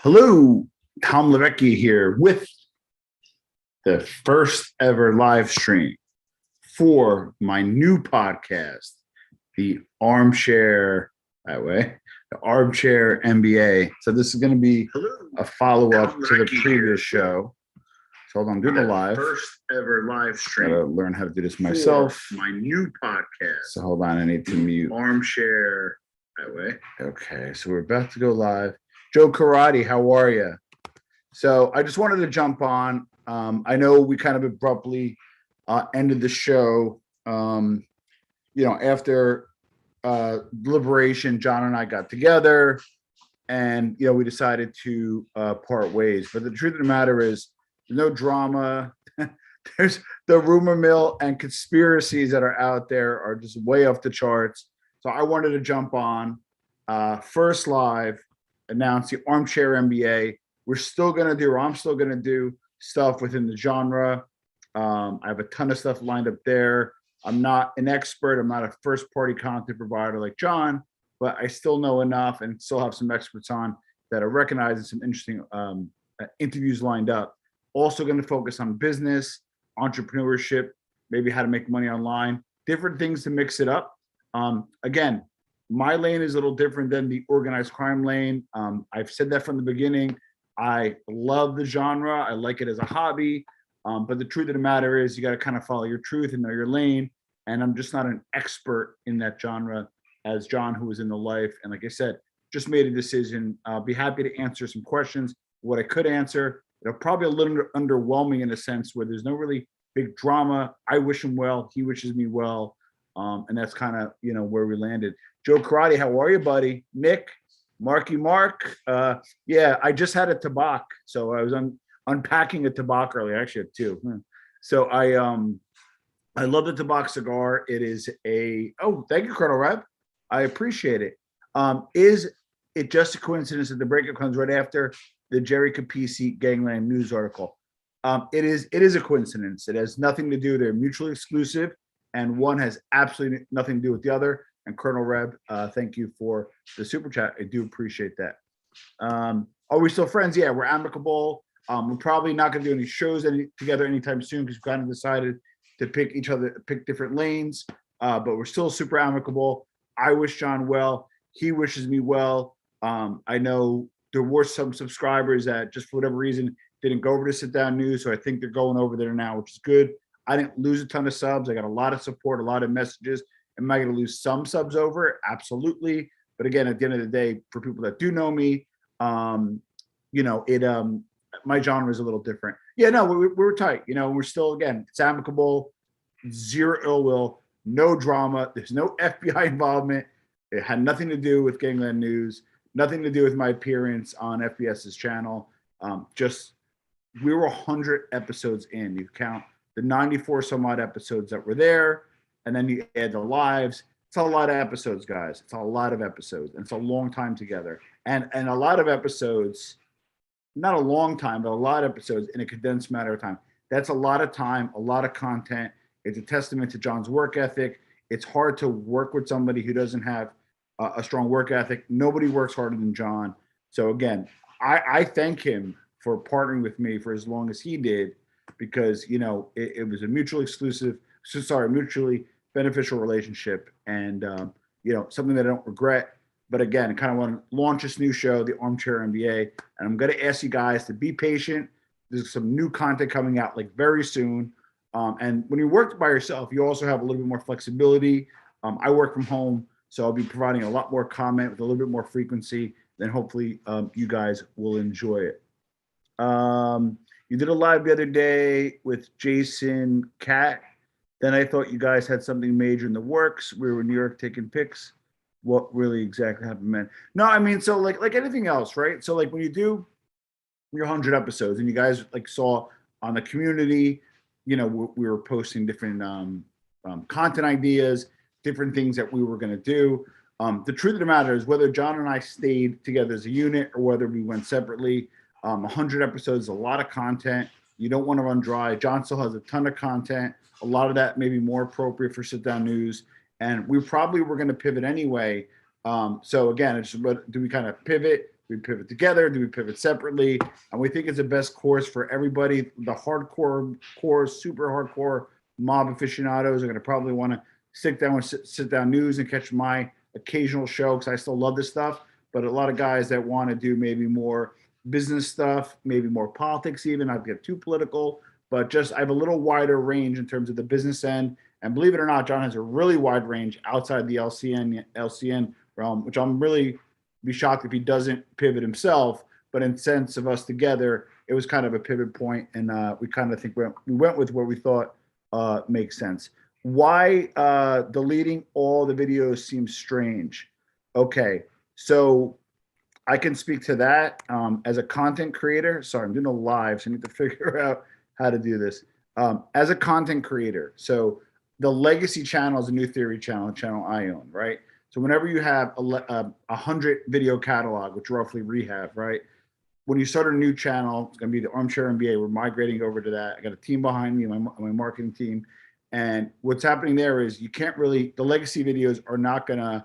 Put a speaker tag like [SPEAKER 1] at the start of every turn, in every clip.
[SPEAKER 1] Hello, Tom Levecki here with the first ever live stream for my new podcast, the ArmChair MBA. So this is going to be a follow-up to the previous show. So hold on, do the live.
[SPEAKER 2] First ever live stream.
[SPEAKER 1] Gotta learn how to do this myself.
[SPEAKER 2] My new podcast.
[SPEAKER 1] So hold on, I need to mute.
[SPEAKER 2] Armchair that way.
[SPEAKER 1] Okay, so we're about to go live. Joe Karate, how are you? So I just wanted to jump on. I know we kind of abruptly ended the show. After deliberation, John and I got together, and we decided to part ways. But the truth of the matter is, there's no drama. There's the rumor mill and conspiracies that are out there are just way off the charts. So I wanted to jump on first live, announce the Armchair MBA. I'm still going to do stuff within the genre. I have a ton of stuff lined up there. I'm not an expert. I'm not a first party content provider like John, but I still know enough and still have some experts on that are recognizing some interesting interviews lined up. Also going to focus on business, entrepreneurship, maybe how to make money online, different things to mix it up. Again, my lane is a little different than the organized crime lane. I've said that from the beginning. I love the genre. I like it as a hobby. But the truth of the matter is you got to kind of follow your truth and know your lane. And I'm just not an expert in that genre as John, who was in the life. And like I said, just made a decision. I'll be happy to answer some questions, what I could answer. It'll probably a little underwhelming in a sense where there's no really big drama. I wish him well. He wishes me well. And that's kind of, where we landed. Joe Karate, how are you, buddy? Nick, Marky Mark. Yeah, I just had a tabak. So I was unpacking a tabak earlier. I actually had two. So I love the tabak cigar. It is thank you, Colonel Reb. I appreciate it. Is it just a coincidence that the breakup comes right after the Jerry Capisi Gangland News article? It is a coincidence. It has nothing to do. They're mutually exclusive, and one has absolutely nothing to do with the other. And Colonel Reb, thank you for the super chat. I do appreciate that. Are we still friends? Yeah, we're amicable. We're probably not going to do any shows together anytime soon because we kind of decided to pick different lanes. But we're still super amicable. I wish John well. He wishes me well. I know there were some subscribers that just for whatever reason didn't go over to Sit Down News. So I think they're going over there now, which is good. I didn't lose a ton of subs. I got a lot of support, a lot of messages. Am I going to lose some subs over? Absolutely. But again, at the end of the day, for people that do know me, my genre is a little different. Yeah, no, we're tight. We're still, again, it's amicable, zero ill will, no drama. There's no FBI involvement. It had nothing to do with Gangland News, nothing to do with my appearance on FBS's channel. We were 100 episodes in. You count the 94 some odd episodes that were there, and then you add the lives. It's a lot of episodes, guys. It's a lot of episodes, and it's a long time together. And a lot of episodes, not a long time, but a lot of episodes in a condensed matter of time. That's a lot of time, a lot of content. It's a testament to John's work ethic. It's hard to work with somebody who doesn't have a strong work ethic. Nobody works harder than John. So again, I thank him for partnering with me for as long as he did, because it was a mutually beneficial relationship, and something that I don't regret. But again, I kind of want to launch this new show, the Armchair MBA, and I'm going to ask you guys to be patient. There's some new content coming out very soon. And when you work by yourself, you also have a little bit more flexibility. I work from home, so I'll be providing a lot more comment with a little bit more frequency. Then hopefully you guys will enjoy it. You did a live the other day with Jason Cat. Then I thought you guys had something major in the works. We were in New York taking pics. What really exactly happened, man? No, I mean, so like anything else, right? So when you do your 100 episodes, and you guys saw on the community, we were posting different content ideas, different things that we were going to do. The truth of the matter is, whether John and I stayed together as a unit or whether we went separately, 100 episodes is a lot of content. You don't want to run dry. John still has a ton of content. A lot of that may be more appropriate for Sit Down News. And we probably were going to pivot anyway. So again, do we kind of pivot? Do we pivot together? Do we pivot separately? And we think it's the best course for everybody. The hardcore, super hardcore mob aficionados are going to probably want to sit down with sit down news and catch my occasional show because I still love this stuff. But a lot of guys that want to do maybe more business stuff, maybe more politics, even I'd get too political, but just I have a little wider range in terms of the business end. And believe it or not, John has a really wide range outside the LCN realm, which I'm really be shocked if he doesn't pivot himself. But in sense of us together, it was kind of a pivot point, and we kind of think we went with what we thought makes sense. Why deleting all the videos seems strange? Okay, so I can speak to that as a content creator. Sorry, I'm doing a live, so I need to figure out how to do this. As a content creator, so the legacy channel is a New Theory channel I own, right? So whenever you have a 100 video catalog, which roughly we have, right? When you start a new channel, it's going to be the ArmChair MBA. We're migrating over to that. I got a team behind me, my marketing team. And what's happening there is you can't really, the legacy videos are not going to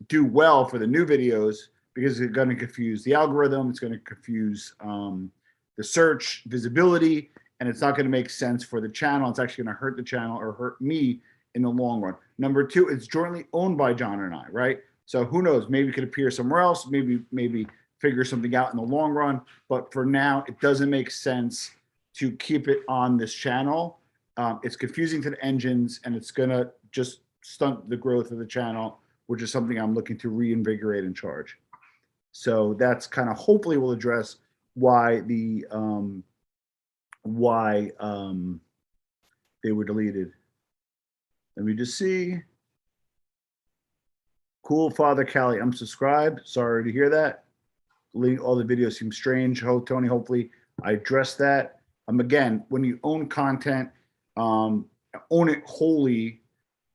[SPEAKER 1] do well for the new videos because it's going to confuse the algorithm. It's going to confuse the search visibility, and it's not going to make sense for the channel. It's actually going to hurt the channel or hurt me in the long run. Number two, it's jointly owned by John and I, right? So who knows? Maybe it could appear somewhere else. Maybe figure something out in the long run. But for now, it doesn't make sense to keep it on this channel. It's confusing to the engines, and it's going to just stunt the growth of the channel, which is something I'm looking to reinvigorate and charge. So that's kind of hopefully will address why the they were deleted. Let me just see. Cool, Father Callie, I'm subscribed. Sorry to hear that. Deleting all the videos seems strange. Tony, hopefully I addressed that. Again, when you own content, own it wholly,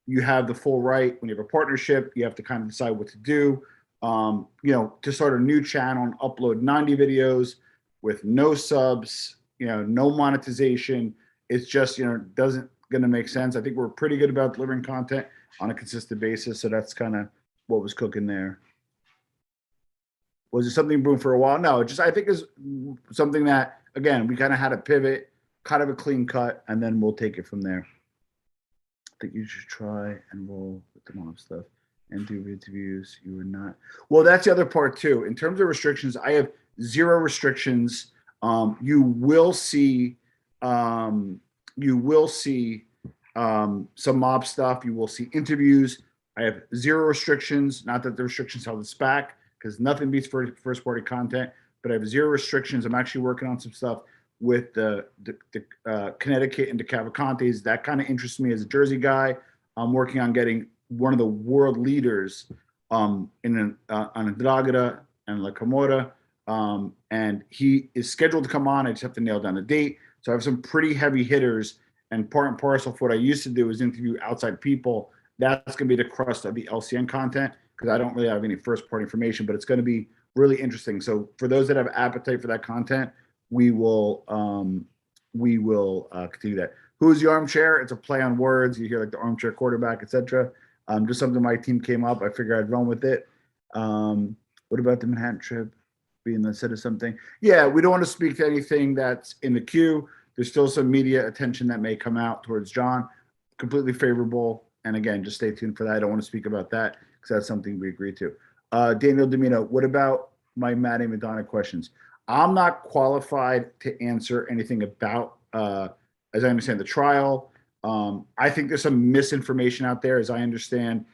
[SPEAKER 1] you have the full right. When you have a partnership, you have to kind of decide what to do. To start a new channel and upload 90 videos with no subs, no monetization, it's just, doesn't going to make sense. I think we're pretty good about delivering content on a consistent basis. So that's kind of what was cooking there. Was it something brewing for a while? No, I think it's something that, again, we kind of had a pivot, kind of a clean cut, and then we'll take it from there. I think you should try and roll with the mob stuff and do interviews. You were not. Well, that's the other part too. In terms of restrictions, I have 0 restrictions. You will see some mob stuff. You will see interviews. I have 0 restrictions. Not that the restrictions held us back, because nothing beats first party content. But I have 0 restrictions. I'm actually working on some stuff with the Connecticut and the Cavalcantes. That kind of interests me as a Jersey guy. I'm working on getting one of the world leaders on Andragada and La Camora. And he is scheduled to come on. I just have to nail down the date. So I have some pretty heavy hitters, and part and parcel for what I used to do is interview outside people. That's going to be the crust of the LCN content, because I don't really have any first party information, but it's going to be really interesting. So for those that have appetite for that content, we will continue that. Who's the armchair? It's a play on words. You hear like the armchair quarterback, etc. Just something my team came up. I figured I'd run with it. What about the Manhattan trip being the set of something? Yeah, we don't want to speak to anything that's in the queue. There's still some media attention that may come out towards John. Completely favorable. And again, just stay tuned for that. I don't want to speak about that because that's something we agreed to. Daniel Domino, what about my Maddie Madonna questions? I'm not qualified to answer anything about, as I understand, the trial. I think there's some misinformation out there, as I understand.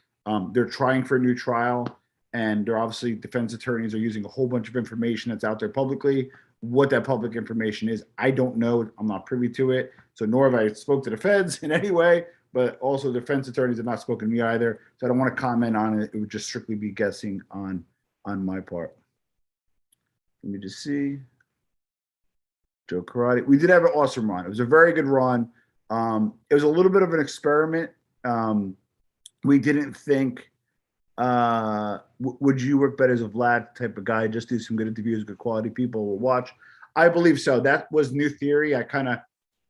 [SPEAKER 1] They're trying for a new trial, and they're obviously defense attorneys are using a whole bunch of information that's out there publicly. What that public information is, I don't know. I'm not privy to it. So nor have I spoke to the feds in any way, but also defense attorneys have not spoken to me either. So I don't want to comment on it. It would just strictly be guessing on my part. Let me just see. Joe Karate. We did have an awesome run. It was a very good run. It was a little bit of an experiment. We didn't think, would you work better as a Vlad type of guy? Just do some good interviews, good quality people will watch. I believe so. That was New Theory. I kind of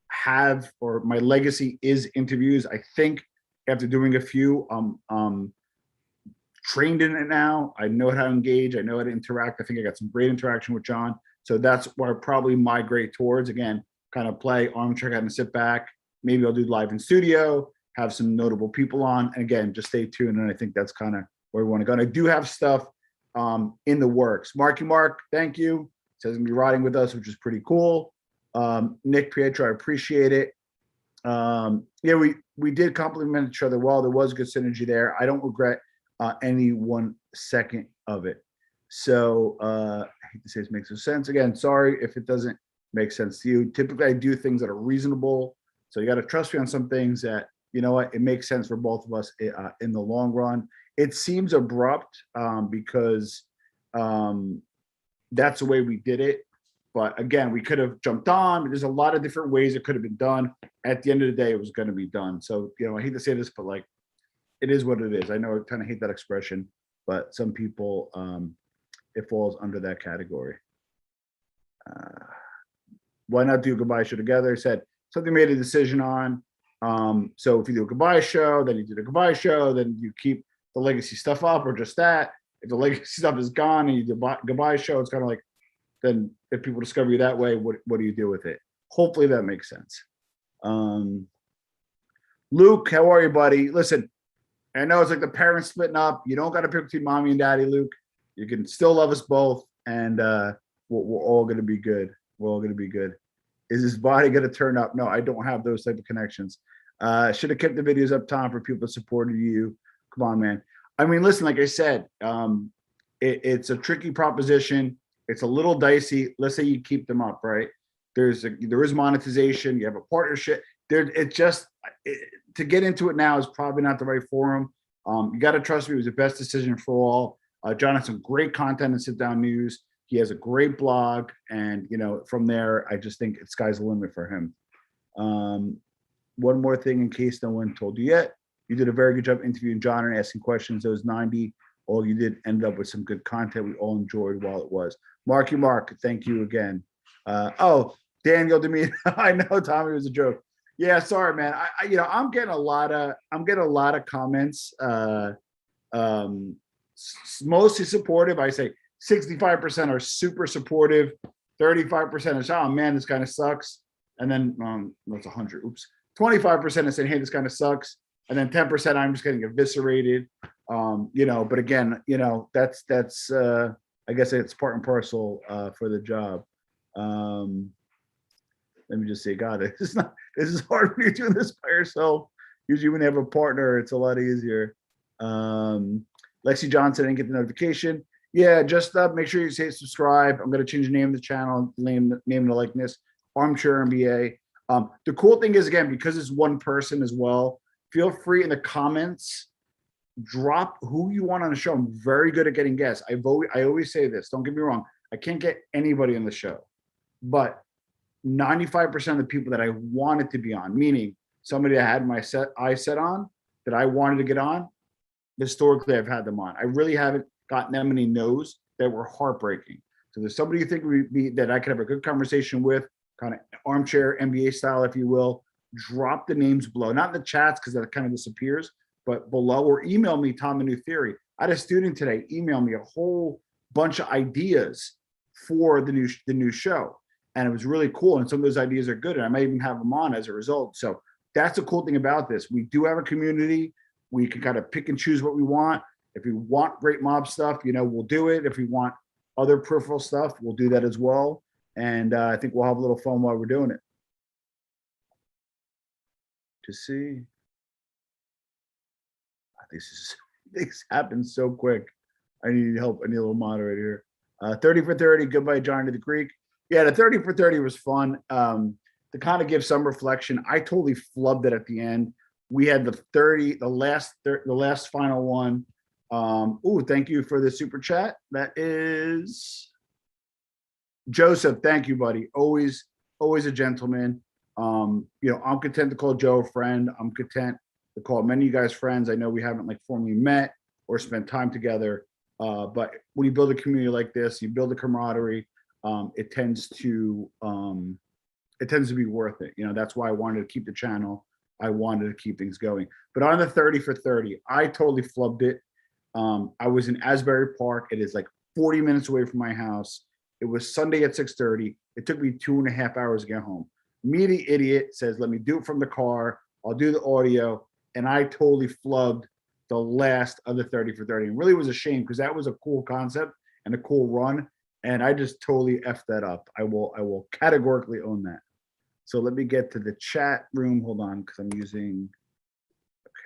[SPEAKER 1] have, or my legacy is interviews. I think after doing a few, trained in it now. I know how to engage. I know how to interact. I think I got some great interaction with John. So that's where I probably migrate towards. Again, kind of play armchair, kind of sit back. Maybe I'll do live in studio, have some notable people on. And again, just stay tuned. And I think that's kind of where we want to go. And I do have stuff in the works. Marky Mark, thank you. Says gonna be riding with us, which is pretty cool. Nick Pietro, I appreciate it. Yeah, we did compliment each other well. There was good synergy there. I don't regret any 1 second of it. So I hate to say this makes no sense. Again, sorry if it doesn't make sense to you. Typically, I do things that are reasonable. So you got to trust me on some things that, you know what, it makes sense for both of us in the long run. It seems abrupt because that's the way we did it. But again, we could have jumped on. There's a lot of different ways it could have been done. At the end of the day, it was going to be done. So, you know, I hate to say this, but like, it is what it is. I know I kind of hate that expression, but some people, it falls under that category. Why not do a goodbye show together? I said something made a decision on. So if you do a goodbye show, then you do the goodbye show, then you keep the legacy stuff up, or just that. If the legacy stuff is gone and you do a goodbye show, it's kind of like, then if people discover you that way, what do you do with it? Hopefully that makes sense. Luke, how are you, buddy? Listen, I know it's like the parents splitting up. You don't got to pick between mommy and daddy, Luke. You can still love us both, and we're all going to be good. We're all going to be good. Is his body going to turn up? No, I don't have those type of connections. Should have kept the videos up, Tom, for people that supported you. Come on, man. I mean, listen, like I said, it's a tricky proposition. It's a little dicey. Let's say you keep them up, right? There is monetization. You have a partnership. To get into it now is probably not the right forum. You got to trust me. It was the best decision for all. John has some great content in Sit Down News. He has a great blog, and you know, from there, I just think sky's the limit for him. One more thing, in case no one told you yet, you did a very good job interviewing John and asking questions. Those 90, all you did ended up with some good content we all enjoyed while it was. Marky Mark, thank you again. Daniel Demean, I know Tommy was a joke. Yeah, sorry, man. I'm getting a lot of comments. Mostly supportive. I say 65% are super supportive. 35% is, oh man, this kind of sucks. And then that's 100. Oops. 25% is saying, hey, this kind of sucks. And then 10% I'm just getting eviscerated. But again, that's I guess it's part and parcel for the job. Let me just say, God, this is hard when you're doing this by yourself. Usually when you have a partner, it's a lot easier. Lexi Johnson, I didn't get the notification. Yeah, just make sure you say subscribe. I'm going to change the name of the channel, name the likeness, ArmChair MBA. The cool thing is, again, because it's one person as well, feel free in the comments, drop who you want on the show. I'm very good at getting guests. I always say this, don't get me wrong. I can't get anybody on the show, but 95% of the people that I wanted to be on, meaning somebody that had my eye set on, that I wanted to get on, historically I've had them on. I really haven't gotten that many no's that were heartbreaking. So there's somebody you think that I could have a good conversation with, kind of armchair MBA style, if you will. Drop the names below, not in the chats because that kind of disappears, but below, or email me, Tom, a new theory. I had a student today email me a whole bunch of ideas for the new show. And it was really cool. And some of those ideas are good. And I might even have them on as a result. So that's the cool thing about this. We do have a community. We can kind of pick and choose what we want. If we want great mob stuff, we'll do it. If we want other peripheral stuff, we'll do that as well. And I think we'll have a little fun while we're doing it. To see. This happens so quick. I need help. I need a little moderator here. 30 for 30. Goodbye, John to the Creek. Yeah, the 30 for 30 was fun. To kind of give some reflection, I totally flubbed it at the end. We had the last final one. Thank you for the super chat. That is Joseph. Thank you, buddy. Always a gentleman. I'm content to call Joe a friend. I'm content to call many of you guys friends. I know we haven't formally met or spent time together, but when you build a community like this, you build a camaraderie. It tends to be worth it. That's why I wanted to keep the channel. I wanted to keep things going. But on the 30 for 30, I totally flubbed it. I was in Asbury Park. It is like 40 minutes away from my house. It was Sunday at 6:30. It took me 2.5 hours to get home. Me, the idiot, says, let me do it from the car. I'll do the audio. And I totally flubbed the last of the 30 for 30. And really was a shame because that was a cool concept and a cool run. And I just totally effed that up. I will categorically own that. So let me get to the chat room. Hold on, because I'm using,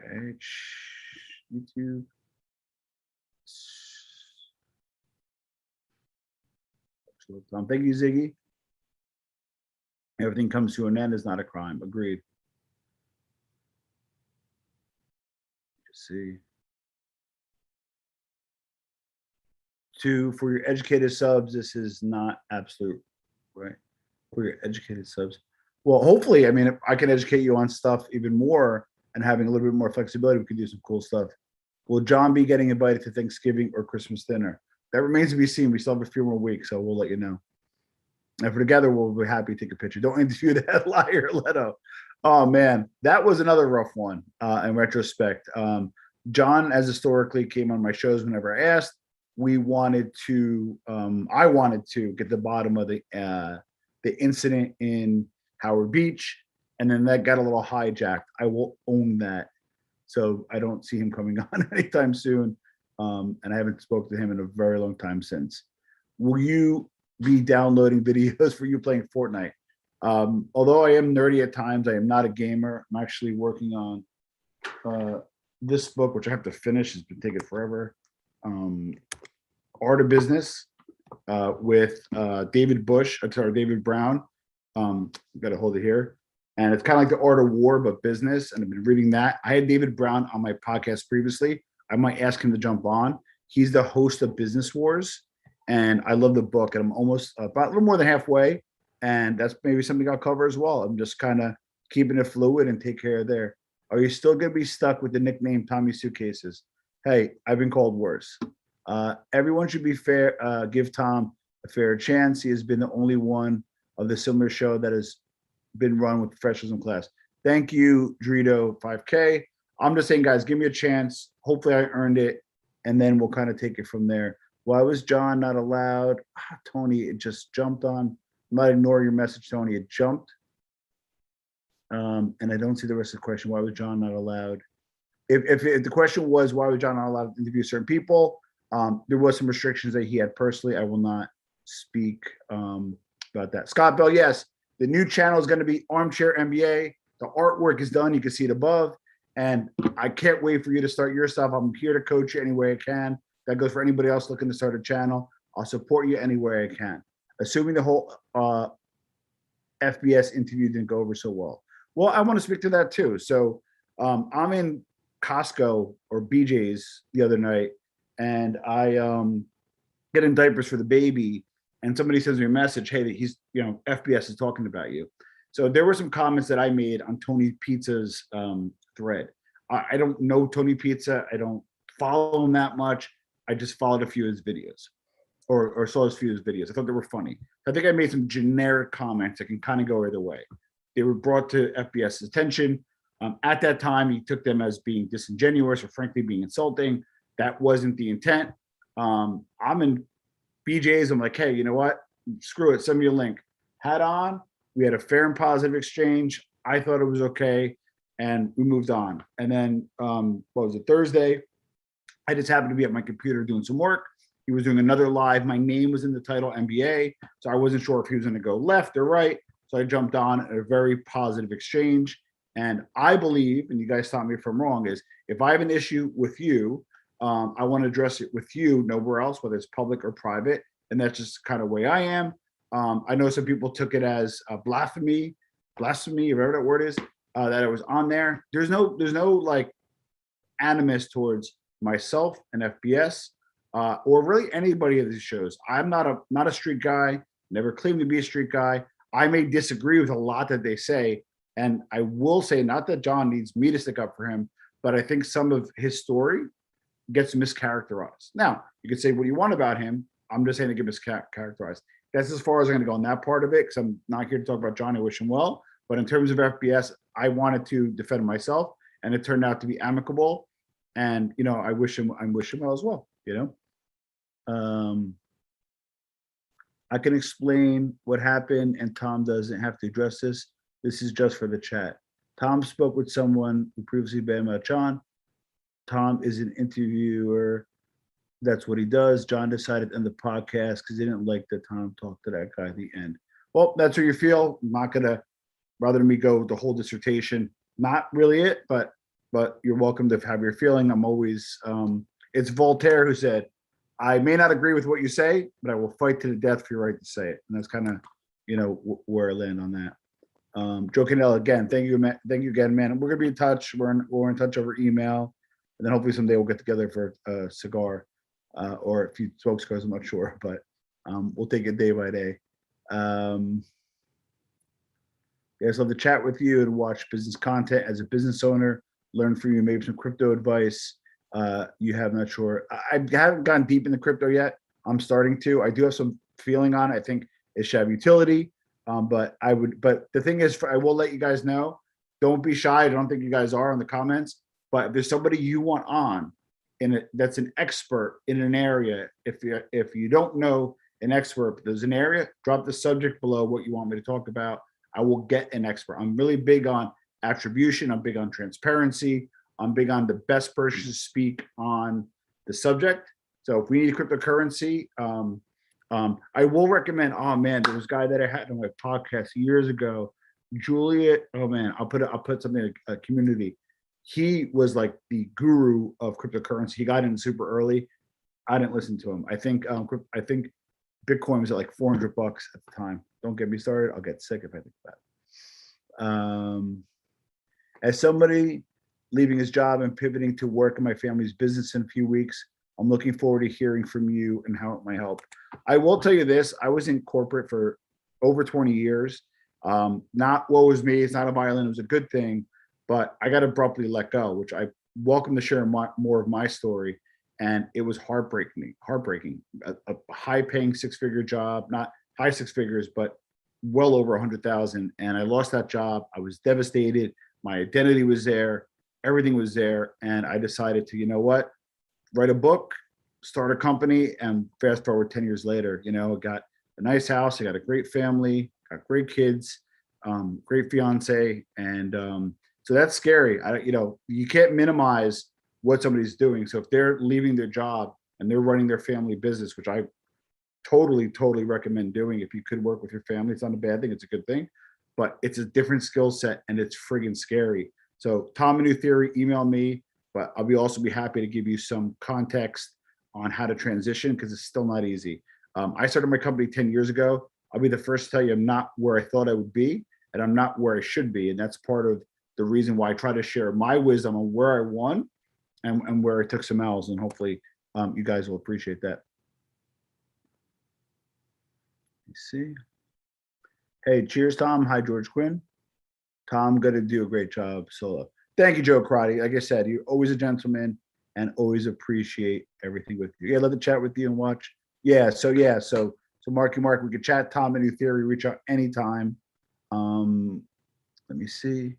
[SPEAKER 1] okay, YouTube. Thank you, Ziggy. Everything comes to an end is not a crime. Agreed. Let's see. For your educated subs, this is not absolute, right? For your educated subs. Well, hopefully, I mean, if I can educate you on stuff even more and having a little bit more flexibility, we could do some cool stuff. Will John be getting invited to Thanksgiving or Christmas dinner? That remains to be seen. We still have a few more weeks, so we'll let you know. If we're together, we'll be happy to take a picture. Don't interview that liar, Leto. Oh, man, that was another rough one in retrospect. John, as historically, came on my shows whenever I asked. I wanted to get the bottom of the incident in Howard Beach, and then that got a little hijacked. I will own that. So I don't see him coming on anytime soon. And I haven't spoken to him in a very long time since. Will you be downloading videos for you playing Fortnite? Although I am nerdy at times, I am not a gamer. I'm actually working on this book, which I have to finish. It's been taking forever. Art of Business with David Brown. Got to hold it here. And it's kind of like the Art of War, but business. And I've been reading that. I had David Brown on my podcast previously. I might ask him to jump on. He's the host of Business Wars. And I love the book. And I'm almost about a little more than halfway. And that's maybe something I'll cover as well. I'm just kind of keeping it fluid and take care of there. Are you still going to be stuck with the nickname Tommy Suitcases? Hey, I've been called worse. Everyone should be fair. Give Tom a fair chance. He has been the only one of the similar show that has been run with professionalism class. Thank you, Drito 5K. I'm just saying, guys, give me a chance. Hopefully I earned it, and then we'll kind of take it from there. Why was John not allowed? Tony, it just jumped on. I'm not ignoring your message, Tony. It jumped. And I don't see the rest of the question. Why was John not allowed? If the question was, why was John not allowed to interview certain people? There was some restrictions that he had personally. I will not speak about that. Scott Bell, yes. The new channel is going to be ArmChair MBA. The artwork is done. You can see it above. And I can't wait for you to start your stuff. I'm here to coach you any way I can. That goes for anybody else looking to start a channel. I'll support you any way I can. Assuming the whole FBS interview didn't go over so well. Well, I want to speak to that too. So I'm in Costco or BJ's the other night, and I get in diapers for the baby, and somebody sends me a message, hey, he's, FBS is talking about you. So there were some comments that I made on Tony Pizza's thread. I don't know Tony Pizza. I don't follow him that much. I just followed a few of his videos or saw a few of his videos. I thought they were funny. I think I made some generic comments that can kind of go either way. They were brought to FBS's attention. At that time, he took them as being disingenuous or frankly being insulting. That wasn't the intent. I'm in BJ's. I'm like, hey, you know what? Screw it. Send me a link. Had on. We had a fair and positive exchange. I thought it was okay. And we moved on. And then, what was it, Thursday? I just happened to be at my computer doing some work. He was doing another live. My name was in the title, MBA. So I wasn't sure if he was going to go left or right. So I jumped on at a very positive exchange. And I believe, and you guys stop me if I'm wrong, is if I have an issue with you, I want to address it with you, nowhere else, whether it's public or private. And that's just kind of the way I am. I know some people took it as a blasphemy, whatever that word is, that it was on there. There's no like animus towards myself and FBS or really anybody of these shows. I'm not a street guy, never claimed to be a street guy. I may disagree with a lot that they say. And I will say, not that John needs me to stick up for him, but I think some of his story gets mischaracterized. Now, you could say what you want about him. I'm just saying to get mischaracterized. That's as far as I'm going to go on that part of it, because I'm not here to talk about John. I wish him well. But in terms of FBS, I wanted to defend myself, and it turned out to be amicable. And I wish him well as well. I can explain what happened, and Tom doesn't have to address this. This is just for the chat. Tom spoke with someone who previously been about John. Tom is an interviewer. That's what he does. John decided to end the podcast because he didn't like that Tom talked to that guy at the end. Well, that's what you feel. I'm not gonna, rather than me go the whole dissertation. Not really it, but you're welcome to have your feeling. I'm always. It's Voltaire who said, "I may not agree with what you say, but I will fight to the death for your right to say it." And that's kind of, where I land on that. Joe Canella, again, thank you again, man. And we're gonna be in touch. We're in touch over email, and then hopefully someday we'll get together for a cigar, or a few smoke cigars. I'm not sure, but we'll take it day by day. Guys, love to chat with you and watch business content as a business owner. Learn from you, maybe some crypto advice. You have not sure. I haven't gone deep into crypto yet. I'm starting to. I do have some feeling on it. I think it should have utility. But the thing is, I will let you guys know. Don't be shy. I don't think you guys are in the comments. But if there's somebody you want on, that's an expert in an area. If you don't know an expert, but there's an area, drop the subject below what you want me to talk about. I will get an expert. I'm really big on attribution. I'm big on transparency. I'm big on the best person to speak on the subject. So if we need cryptocurrency, I will recommend. Oh man, there was a guy that I had on my podcast years ago, Juliet. Oh man, I'll put something like a community. He was like the guru of cryptocurrency. He got in super early. I didn't listen to him. I think Bitcoin was at like $400 at the time. Don't get me started. I'll get sick if I think that. As somebody leaving his job and pivoting to work in my family's business in a few weeks, I'm looking forward to hearing from you and how it might help. I will tell you this. I was in corporate for over 20 years. Not woe is me. It's not a violin. It was a good thing, but I got abruptly let go, which I welcome to share more of my story. And it was heartbreaking. A high-paying six-figure job, not high six figures, but well over 100,000. And I lost that job. I was devastated. My identity was there. Everything was there. And I decided to, write a book, start a company, and fast forward 10 years later, I got a nice house. I got a great family, got great kids, great fiance. And so that's scary. You can't minimize what somebody's doing. So if they're leaving their job and they're running their family business, which I totally recommend doing. If you could work with your family, it's not a bad thing. It's a good thing, but it's a different skill set and it's friggin' scary. So Tom and New Theory, email me, but I'll also be happy to give you some context on how to transition because it's still not easy. I started my company 10 years ago. I'll be the first to tell you I'm not where I thought I would be and I'm not where I should be. And that's part of the reason why I try to share my wisdom on where I won and where I took some L's, and hopefully you guys will appreciate that. Let's see. Hey, cheers, Tom. Hi, George Quinn. Tom, gonna do a great job solo. Thank you, Joe Karate. Like I said, you're always a gentleman and always appreciate everything with you. Yeah, love to chat with you and watch. So Mark, we could chat. Tom and New Theory, reach out anytime. Let me see.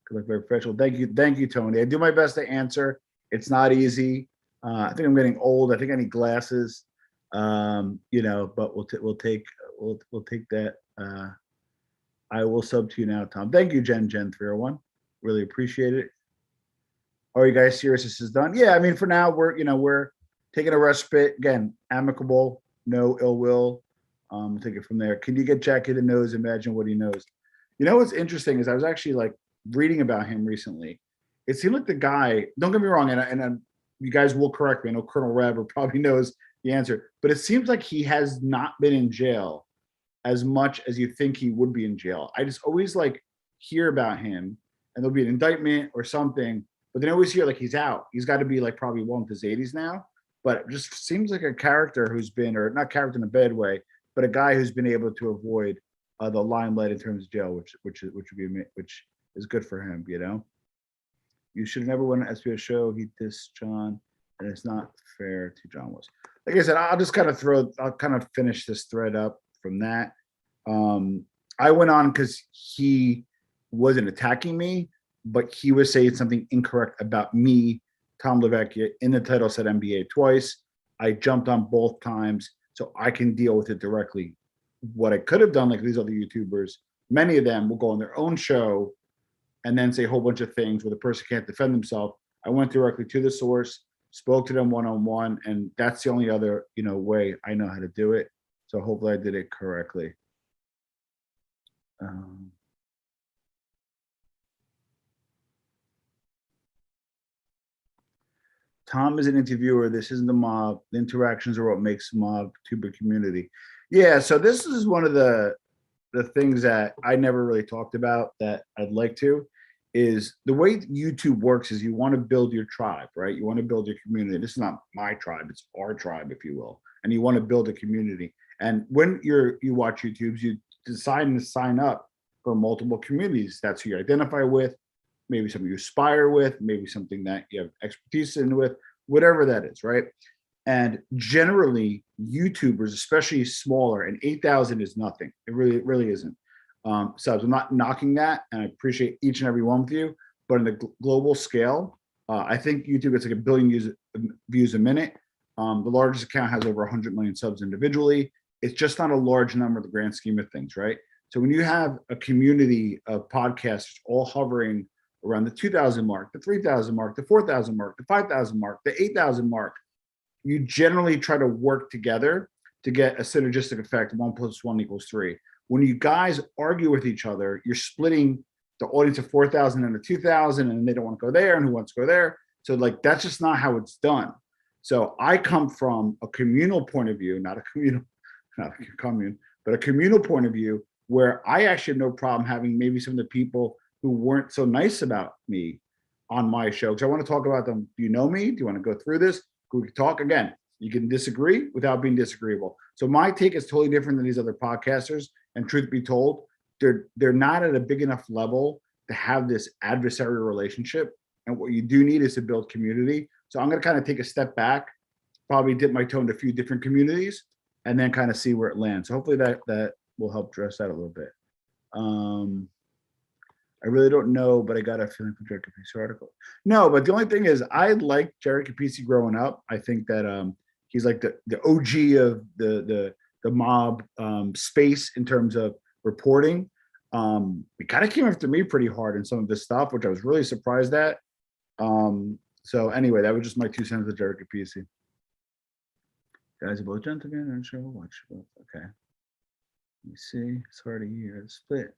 [SPEAKER 1] Good luck, very professional. Thank you, Tony. I do my best to answer. It's not easy. I think I'm getting old. I think I need glasses. But we'll take that. I will sub to you now, Tom. Thank you, Gen 301. Really appreciate it. Are you guys serious? This is done? Yeah, I mean, for now, we're taking a respite. Again, amicable, no ill will. We'll take it from there. Can you get Jack in the nose? Imagine what he knows. What's interesting is I was actually like reading about him recently. It seemed like the guy, don't get me wrong, and you guys will correct me. I know Colonel Rabber probably knows the answer, but it seems like he has not been in jail as much as you think he would be in jail. I just always like hear about him and there'll be an indictment or something, but then I always hear like he's out. He's got to be like probably well into his 80s now, but it just seems like a character who's been, or not character in a bad way, but a guy who's been able to avoid the limelight in terms of jail, which is good for him. You should have never won an SBS show. He dissed John, and it's not fair to John was. Like I said, I'll kind of finish this thread up from that. I went on because he wasn't attacking me, but he was saying something incorrect about me Tom Lavecchia. In the title said MBA twice. I jumped on both times so I can deal with it directly. What I could have done, like these other YouTubers, many of them will go on their own show and then say a whole bunch of things where the person can't defend themselves. I went directly to the source, spoke to them one-on-one, and that's the only other, way I know how to do it. So hopefully I did it correctly. Tom is an interviewer. This isn't the mob. The interactions are what makes mob tuber community. Yeah, so this is one of the things that I never really talked about that I'd like to, is the way YouTube works is you want to build your tribe, right? You want to build your community. This is not my tribe, it's our tribe, if you will. And you want to build a community. And when you watch YouTubes, you decide to sign up for multiple communities. That's who you identify with, maybe something you aspire with, maybe something that you have expertise in with, whatever that is, right? And generally, YouTubers, especially smaller, and 8,000 is nothing. It really isn't. So I'm not knocking that, and I appreciate each and every one of you. But on the global scale, I think YouTube gets like 1 billion views a minute. The largest account has over 100 million subs individually. It's just not a large number in the grand scheme of things, right? So when you have a community of podcasters all hovering around the 2,000 mark, the 3,000 mark, the 4,000 mark, the 5,000 mark, the 8,000 mark, you generally try to work together to get a synergistic effect. 1 + 1 = 3. When you guys argue with each other, you're splitting the audience of 4,000 into 2,000, and they don't want to go there, and who wants to go there. So like, that's just not how it's done. So I come from a communal point of view, not a commune, but a communal point of view, where I actually have no problem having maybe some of the people who weren't so nice about me on my show, because I want to talk about them. Do you know me? Do you want to go through this? We can talk again. You can disagree without being disagreeable. So my take is totally different than these other podcasters. And truth be told, they're not at a big enough level to have this adversarial relationship. And what you do need is to build community. So I'm going to kind of take a step back, probably dip my toe into a few different communities, and then kind of see where it lands. So hopefully that will help dress that a little bit. I really don't know, but I got a feeling from Jerry Capisi article. No, but the only thing is, I liked Jerry Capisi growing up. I think that he's like the OG of the mob space in terms of reporting. It kind of came after me pretty hard in some of this stuff, which I was really surprised at. So anyway, that was just my 2 cents of Jerry Capisi. Guys are both gentlemen and show watch both. Okay. Let me see. It's hard to hear the split.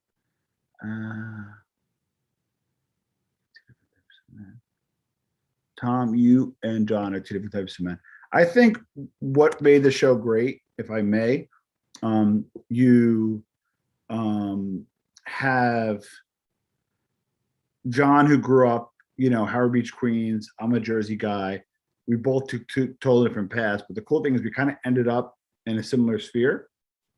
[SPEAKER 1] Tom, you and John are 2 different types of men. I think what made the show great, if I may, you have John, who grew up, Howard Beach, Queens. I'm a Jersey guy. We both took 2 totally different paths, but the cool thing is we kind of ended up in a similar sphere,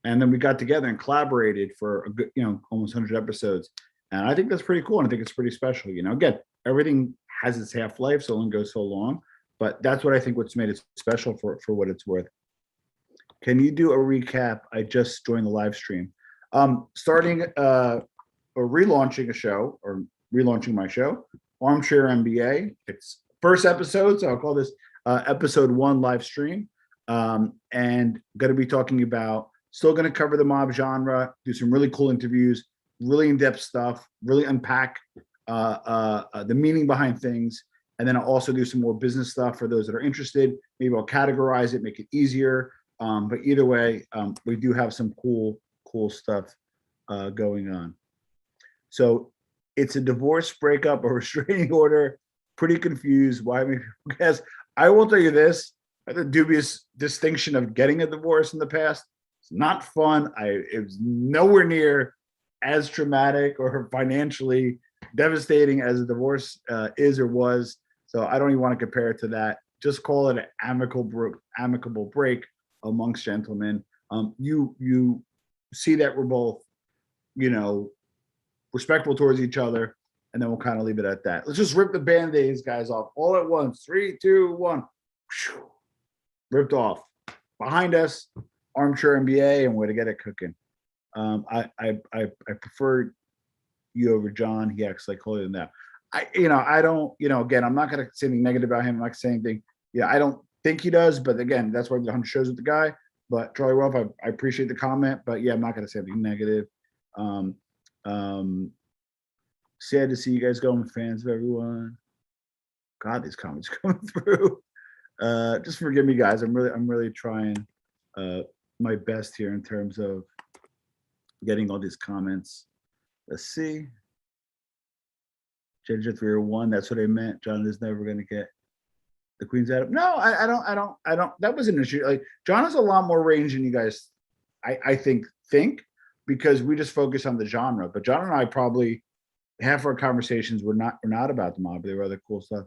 [SPEAKER 1] and then we got together and collaborated for a good, almost 100 episodes. And I think that's pretty cool, and I think it's pretty special. Again, everything has its half-life, so it only goes so long. But that's what I think what's made it special for what it's worth. Can you do a recap? I just joined the live stream. Starting or relaunching a show, or relaunching my show, ArmChair MBA. It's first episode, so I'll call this episode 1 live stream. And going to be talking about, still going to cover the mob genre, do some really cool interviews, really in-depth stuff, really unpack the meaning behind things. And then I'll also do some more business stuff for those that are interested. Maybe I'll categorize it, make it easier. But either way, we do have some cool stuff going on. So it's a divorce, breakup, or restraining order. Pretty confused. Why? Because I will tell you this: I had the dubious distinction of getting a divorce in the past. It's not fun. It was nowhere near as traumatic or financially devastating as a divorce is or was. So I don't even want to compare it to that. Just call it an amicable break amongst gentlemen. You see that we're both, respectful towards each other, and then we'll kind of leave it at that. Let's just rip the band-aids, guys, off all at once. 3, 2, 1. Ripped off. Behind us, ArmChair MBA, and we're to get it cooking. I prefer you over John. He acts like holier than that. I don't, again, I'm not going to say anything negative about him. I'm not gonna say anything. Yeah, I don't think he does, but again, that's why I did 100 shows with the guy. But Charlie Wolf, I appreciate the comment, but yeah, I'm not going to say anything negative. Um, um, Sad to see you guys going, fans of everyone. God, these comments coming through. Just forgive me, guys. I'm really trying my best here in terms of getting all these comments. Let's see. Ginger 301. That's what I meant. John is never going to get the Queen's Adam. No, I don't. That was an issue. Like John has a lot more range than you guys, I think, because we just focus on the genre. But John and I probably half our conversations were not about the mob, but they were other cool stuff.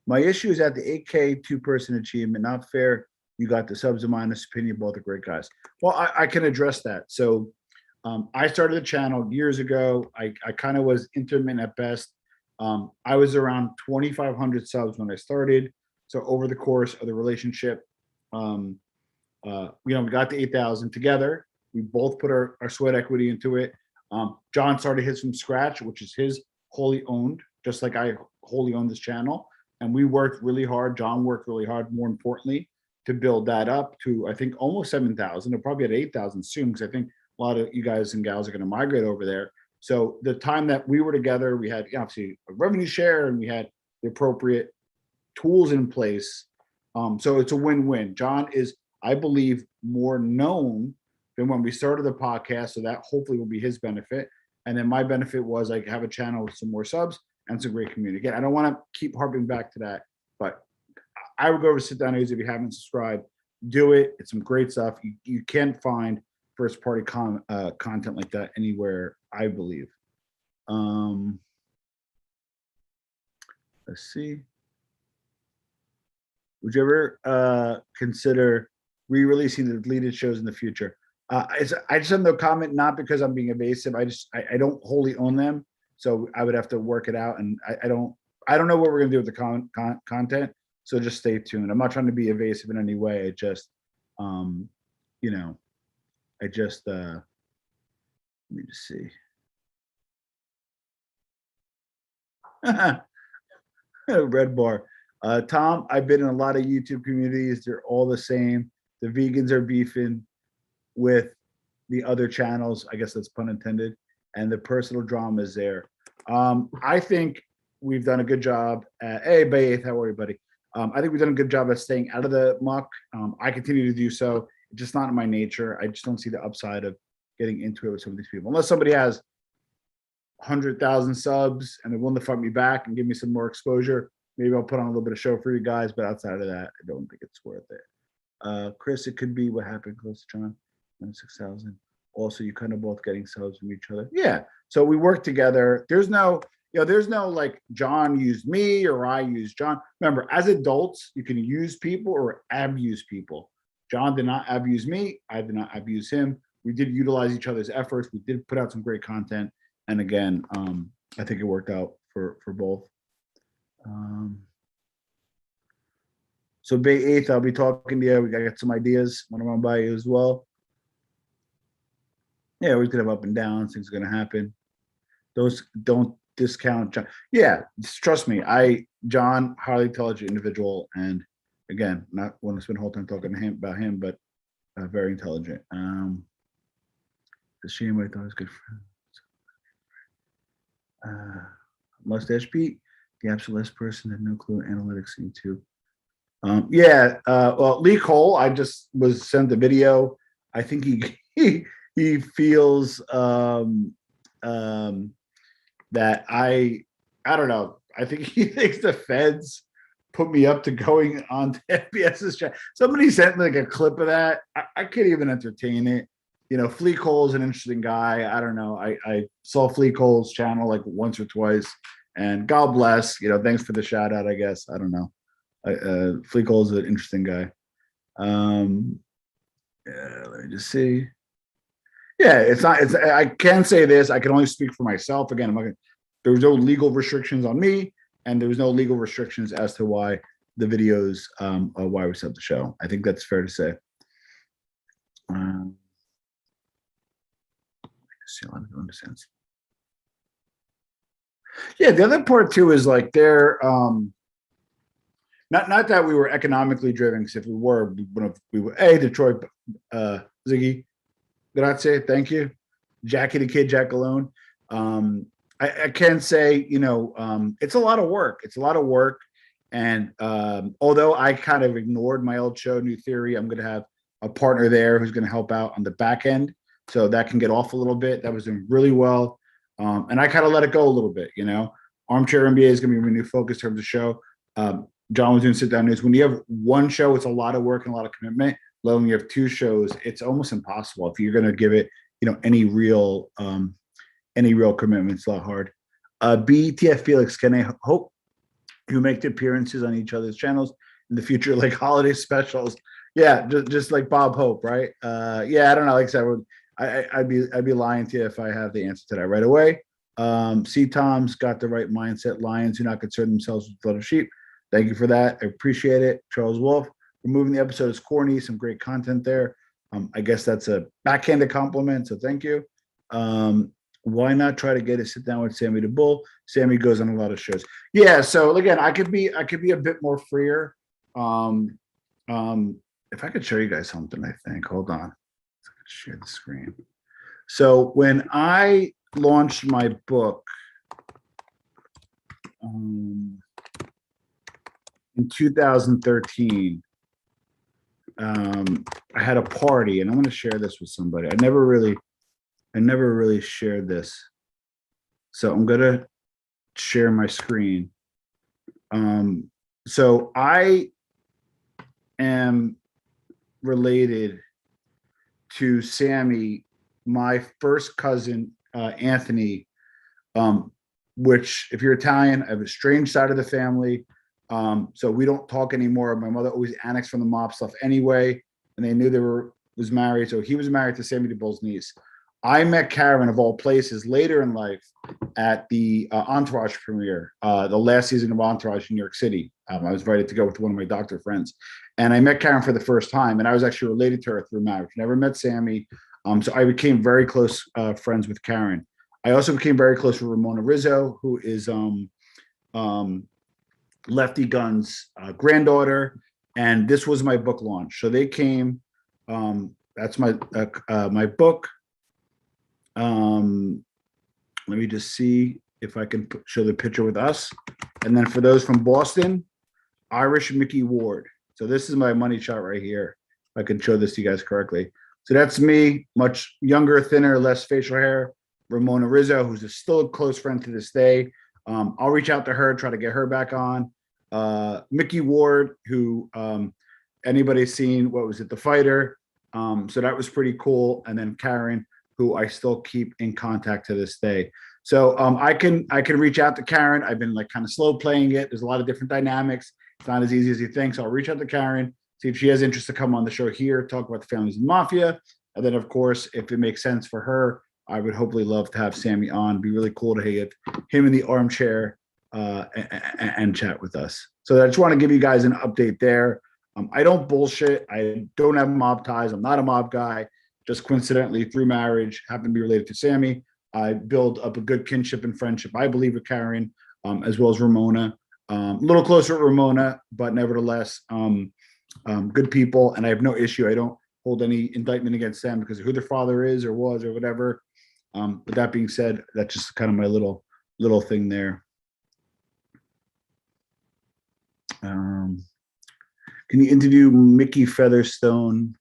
[SPEAKER 1] My issue is at the 8K 2-person achievement. Not fair. You got the subs and minus opinion. Both are great guys. Well, I can address that. So I started the channel years ago. I kind of was intermittent at best. I was around 2,500 subs when I started. So over the course of the relationship, we got to 8,000 together. We both put our sweat equity into it. John started his from scratch, which is his wholly owned, just like I wholly own this channel. And we worked really hard. John worked really hard, more importantly, to build that up to, I think, almost 7,000. They're probably at 8,000 soon, because I think a lot of you guys and gals are going to migrate over there. So the time that we were together, we had obviously a revenue share and we had the appropriate tools in place. So it's a win-win. John is, I believe, more known than when we started the podcast. So that hopefully will be his benefit. And then my benefit was I have a channel with some more subs and some great community. Again, I don't want to keep harping back to that, but I would go over to Sit Down News. If you haven't subscribed, do it. It's some great stuff. You can't find first party content like that anywhere, I believe. Let's see. Would you ever consider re-releasing the deleted shows in the future? I just have no comment, not because I'm being evasive. I don't wholly own them, so I would have to work it out, and I don't know what we're gonna do with the content. So just stay tuned. I'm not trying to be evasive in any way. It just, let me just see. Red bar. Tom, I've been in a lot of YouTube communities. They're all the same. The vegans are beefing with the other channels. I guess that's pun intended. And the personal drama is there. I think we've done a good job. Hey, Bay 8th, how are you, buddy? I think we've done a good job at staying out of the muck. I continue to do so. It's just not in my nature. I just don't see the upside of getting into it with some of these people. Unless somebody has 100,000 subs and they're willing to fight me back and give me some more exposure, maybe I'll put on a little bit of show for you guys. But outside of that, I don't think it's worth it. Chris, it could be what happened close to John, 6,000. Also, you kind of both getting subs from each other. Yeah. So we work together. There's no like John used me or I used John. Remember, as adults, you can use people or abuse people. John did not abuse me. I did not abuse him. We did utilize each other's efforts. We did put out some great content. And again, I think it worked out for both. So Bay 8th, I'll be talking to you. We got some ideas. Want to run by you as well. Yeah, we could have up and downs. Things are going to happen. Those don't discount John. Yeah, trust me. John, highly intelligent individual, and again, not want to spend the whole time talking to him about him, but very intelligent. The shame I thought was good friend. Mustache Pete, the absolute last person had no clue analytics scene too. Well, Lee Cole, I just was sent the video. I think he feels that I don't know. I think he thinks the feds put me up to going on to FBS's channel. Somebody sent like a clip of that. I can't even entertain it. Flea Cole's an interesting guy. I don't know. I saw Flea Cole's channel like once or twice, and God bless. Thanks for the shout out. I guess I don't know. Flea Cole's an interesting guy. Let me just see. Yeah, it's not. I can say this. I can only speak for myself. Again, there was no legal restrictions on me, and there was no legal restrictions as to why the videos, why we set the show. I think that's fair to say. See, a lot of understands. Yeah, the other part too is like they're not that we were economically driven, because if we were, we would hey Detroit, Ziggy, grazie, thank you, Jackie the Kid, Jack alone. I can say, it's a lot of work. It's a lot of work. And although I kind of ignored my old show, New Theory, I'm going to have a partner there who's going to help out on the back end. So that can get off a little bit. That was doing really well. And I kind of let it go a little bit, Armchair MBA is going to be my new focus in terms of show. John was doing sit down news. When you have one show, it's a lot of work and a lot of commitment. When you have two shows, it's almost impossible if you're going to give it, any real commitment. It's a lot hard. BTF Felix, can I hope you make the appearances on each other's channels in the future, like holiday specials? Yeah, just like Bob Hope, right? Yeah, I don't know. Like I said, I'd be lying to you if I have the answer to that right away. C. Tom's got the right mindset. Lions do not concern themselves with a lot of sheep. Thank you for that. I appreciate it. Charles Wolf, removing the episode is corny. Some great content there. I guess that's a backhanded compliment, so thank you. Why not try to get a sit down with Sammy the Bull? Sammy goes on a lot of shows. Yeah, so again, I could be a bit more freer. If I could show you guys something, I think. Hold on. I could share the screen. So when I launched my book in 2013, I had a party, and I'm going to share this with somebody. I never really shared this, so I'm going to share my screen. So I am related to Sammy, my first cousin, Anthony, which, if you're Italian, I have a strange side of the family. So we don't talk anymore. My mother always annexed from the mob stuff anyway, and they knew was married. So he was married to Sammy the Bull's niece. I met Karen, of all places, later in life at the Entourage premiere, the last season of Entourage in New York City. I was invited to go with one of my doctor friends, and I met Karen for the first time, and I was actually related to her through marriage. Never met Sammy. So I became very close friends with Karen. I also became very close with Ramona Rizzo, who is Lefty Gun's granddaughter, and this was my book launch. So they came. That's my book. Let me just see if I can show the picture with us. And then for those from Boston, Irish Mickey Ward. So this is my money shot right here. If I can show this to you guys correctly. So that's me, much younger, thinner, less facial hair. Ramona Rizzo, who's still a close friend to this day. I'll reach out to her, try to get her back on. Mickey Ward, who anybody's seen, what was it, The Fighter? So that was pretty cool. And then Karen, who I still keep in contact to this day. So I can reach out to Karen. I've been like kind of slow playing it. There's a lot of different dynamics. It's not as easy as you think. So I'll reach out to Karen, see if she has interest to come on the show here, talk about the families and mafia. And then, of course, if it makes sense for her, I would hopefully love to have Sammy on. It'd be really cool to get him in the armchair and chat with us. So I just want to give you guys an update there. I don't bullshit. I don't have mob ties. I'm not a mob guy. Just coincidentally, through marriage, happen to be related to Sammy. I build up a good kinship and friendship, I believe, with Karen, as well as Ramona. A little closer with Ramona, but nevertheless, good people. And I have no issue. I don't hold any indictment against them because of who their father is or was or whatever. But that being said, that's just kind of my little thing there. Can you interview Mickey Featherstone?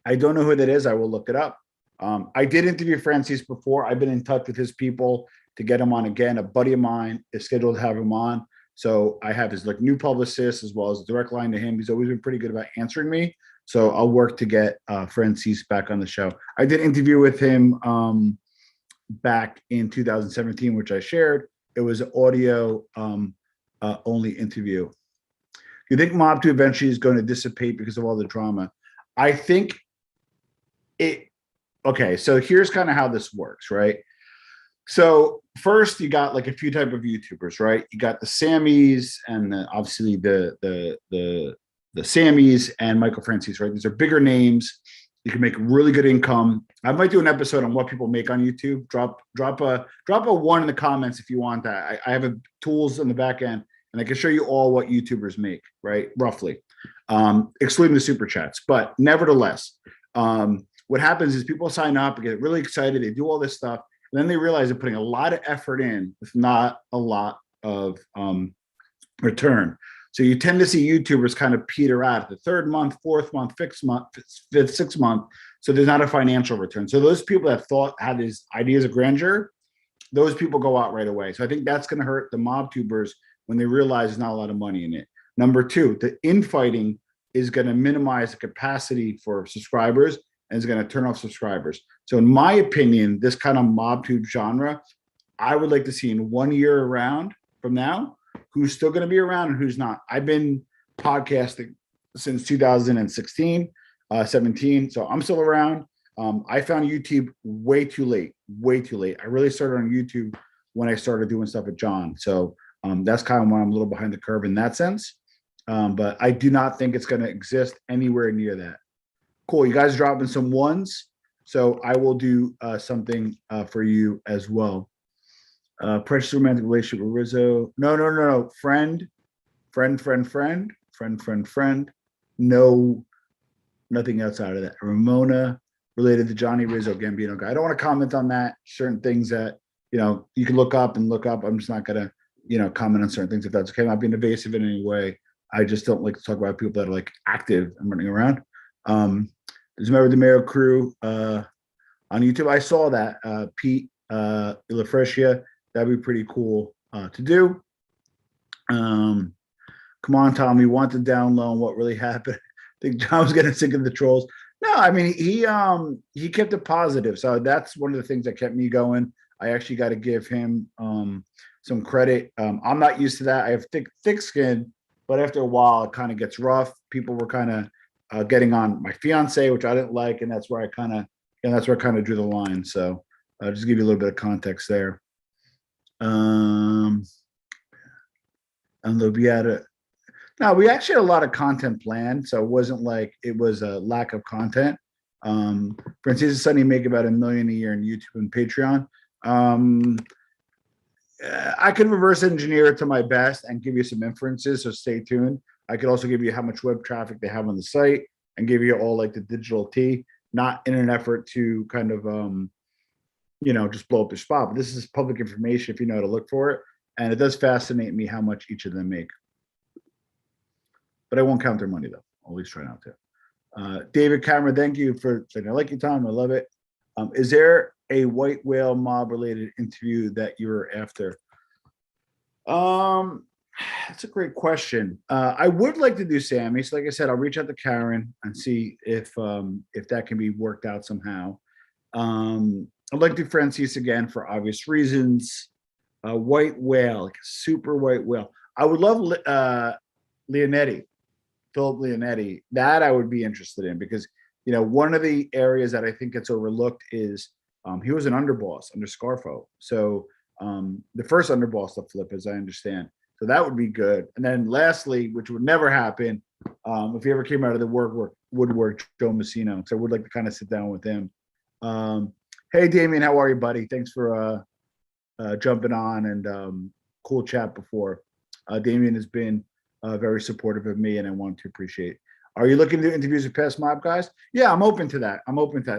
[SPEAKER 1] I don't know who that is. I will look it up. I did interview Francis before. I've been in touch with his people to get him on again. A buddy of mine is scheduled to have him on. So I have his new publicist as well as a direct line to him. He's always been pretty good about answering me. So I'll work to get Francis back on the show. I did interview with him back in 2017, which I shared. It was an audio only interview. You think Mob 2 eventually is going to dissipate because of all the drama? I think okay, so here's kind of how this works, right? So first you got like a few type of YouTubers, right? You got the Sammys and obviously the Sammys and Michael Francis, right? These are bigger names. You can make really good income. I might do an episode on what people make on YouTube. Drop a one in the comments if you want that. I have tools in the back end, and I can show you all what YouTubers make, right? Roughly, excluding the super chats. But nevertheless, what happens is people sign up and get really excited. They do all this stuff, and then they realize they're putting a lot of effort in with not a lot of return. So you tend to see YouTubers kind of peter out at the third month, fourth month, fifth, sixth month. So there's not a financial return. So those people that had these ideas of grandeur, those people go out right away. So I think that's going to hurt the mob tubers when they realize there's not a lot of money in it. Number two, the infighting is going to minimize the capacity for subscribers and is going to turn off subscribers. So in my opinion, this kind of mob tube genre, I would like to see in 1 year around from now, who's still going to be around and who's not. I've been podcasting since 2016, 17. So I'm still around. I found YouTube way too late. I really started on YouTube when I started doing stuff with John. So that's kind of why I'm a little behind the curve in that sense. But I do not think it's going to exist anywhere near that. Cool. You guys dropping some ones. So I will do something for you as well. Precious romantic relationship with Rizzo. No. Friend. No, nothing outside of that. Ramona related to Johnny Rizzo Gambino guy. I don't want to comment on that. Certain things that, you can look up. I'm just not going to, comment on certain things if that's okay. I'm not being evasive in any way. I just don't like to talk about people that are like active and running around. There's a member of the Mayo crew on YouTube. I saw that. Pete Ilafrescia. That'd be pretty cool to do. Come on, Tom. You want the down low and what really happened? I think John was getting sick of the trolls. No, I mean he kept it positive. So that's one of the things that kept me going. I actually got to give him some credit. I'm not used to that. I have thick skin, but after a while it kind of gets rough. People were kind of getting on my fiance, which I didn't like, and that's where I kind of drew the line. So just give you a little bit of context there. And Lobiata. No, we actually had a lot of content planned, so it wasn't like it was a lack of content. Francis Sunny make about $1 million a year in YouTube and Patreon. I can reverse engineer it to my best and give you some inferences, so stay tuned. I could also give you how much web traffic they have on the site and give you all like the digital tea, not in an effort to kind of just blow up their spot. But this is public information if you know how to look for it. And it does fascinate me how much each of them make. But I won't count their money, though. I'll at least try not to. David Cameron, thank you for saying I like your time. I love it. Is there a white whale mob related interview that you're after? That's a great question. I would like to do Sammy. So like I said, I'll reach out to Karen and see if that can be worked out somehow. I'd like to do Francis again for obvious reasons. White whale, like a super white whale. I would love Leonetti, Philip Leonetti. That I would be interested in because, one of the areas that I think gets overlooked is he was an underboss under Scarfo. So the first underboss to flip, as I understand. So that would be good. And then lastly, which would never happen, if he ever came out of the woodwork, Joe Messino. So I would like to kind of sit down with him. Hey, Damien, how are you, buddy? Thanks for jumping on and cool chat before. Damien has been very supportive of me, and I want to appreciate. Are you looking to interviews with past mob guys? Yeah, I'm open to that.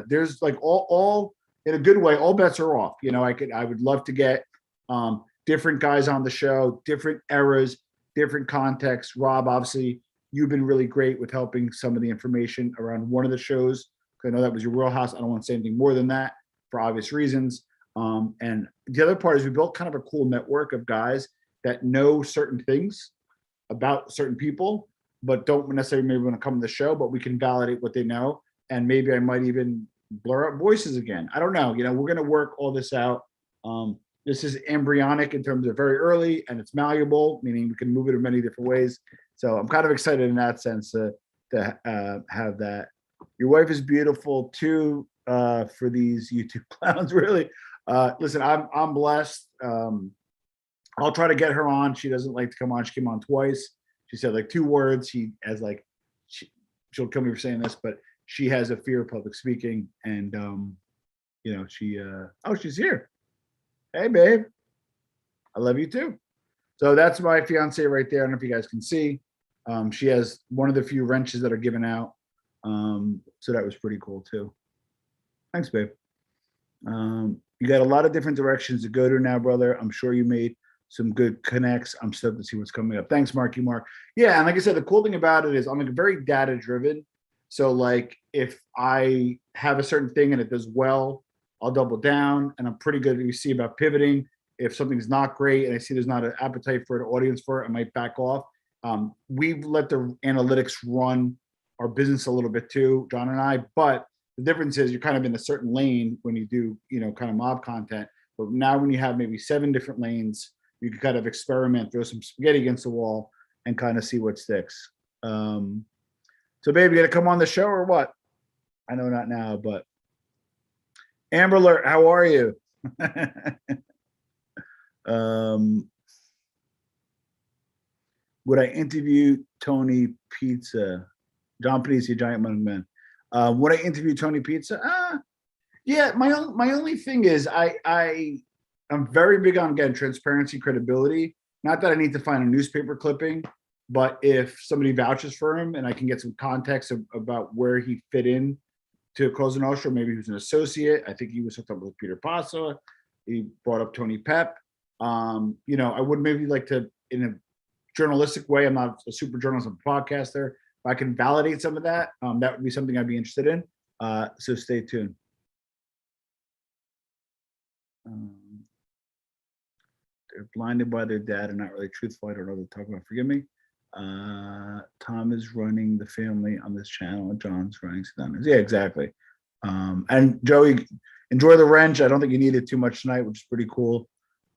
[SPEAKER 1] There's like all in a good way, all bets are off. I would love to get different guys on the show, different eras, different contexts. Rob, obviously, you've been really great with helping some of the information around one of the shows. I know that was your wheelhouse. I don't want to say anything more than that for obvious reasons. And the other part is we built kind of a cool network of guys that know certain things about certain people, but don't necessarily maybe want to come to the show, but we can validate what they know. And maybe I might even blur up voices again. I don't know. We're going to work all this out. This is embryonic in terms of very early, and it's malleable, meaning we can move it in many different ways. So I'm kind of excited in that sense to have that. Your wife is beautiful too, for these YouTube clowns, really. Listen, I'm blessed. I'll try to get her on. She doesn't like to come on. She came on twice. She said like 2 words. She'll kill me for saying this, but she has a fear of public speaking, and she's here. Hey, babe, I love you too. So that's my fiance right there. I don't know if you guys can see. She has one of the few wrenches that are given out. So that was pretty cool too. Thanks, babe. You got a lot of different directions to go to now, brother. I'm sure you made some good connects. I'm stoked to see what's coming up. Thanks, Marky Mark. Yeah, and like I said, the cool thing about it is I'm like very data driven. So like if I have a certain thing and it does well, I'll double down, and I'm pretty good. You see about pivoting. If something's not great and I see there's not an appetite for it, an audience for it, I might back off. We've let the analytics run our business a little bit too, John and I, but the difference is you're kind of in a certain lane when you do, kind of mob content. But now when you have maybe 7 different lanes, you can kind of experiment, throw some spaghetti against the wall and kind of see what sticks. So baby, you gonna come on the show or what? I know not now, but Amber Alert, how are you? Would I interview Tony Pizza? John Panisi, Giant Money Man. Would I interview Tony Pizza? Yeah, my only thing is I'm very big on, again, transparency, credibility. Not that I need to find a newspaper clipping, but if somebody vouches for him and I can get some context about where he fit in to Cosa Nostra, maybe he was an associate. I think he was hooked up with Peter Pasa. He brought up Tony Pep. I would maybe like to, in a journalistic way, I'm not a super journalist, I'm a podcaster. If I can validate some of that, that would be something I'd be interested in. So stay tuned. They're blinded by their dad and not really truthful. I don't know what they're talking about. Forgive me. Tom is running the family on this channel. John's running Sedano's. Yeah, exactly. And Joey, enjoy the wrench. I don't think you needed too much tonight, which is pretty cool.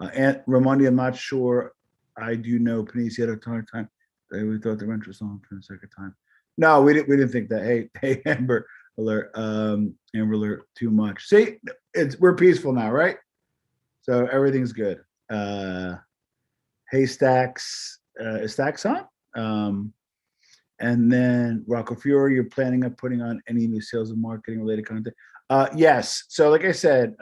[SPEAKER 1] Aunt Ramondi, I'm not sure. I do know Panisi had a ton of time. We thought the wrench was on for the second time. No, we didn't think that. Hey, Amber Alert, Amber Alert, too much. See, we're peaceful now, right? So everything's good. Hey, Stacks, is Stacks on? And then Rocco Fiore, you're planning on putting on any new sales and marketing related content? Yes. So like I said,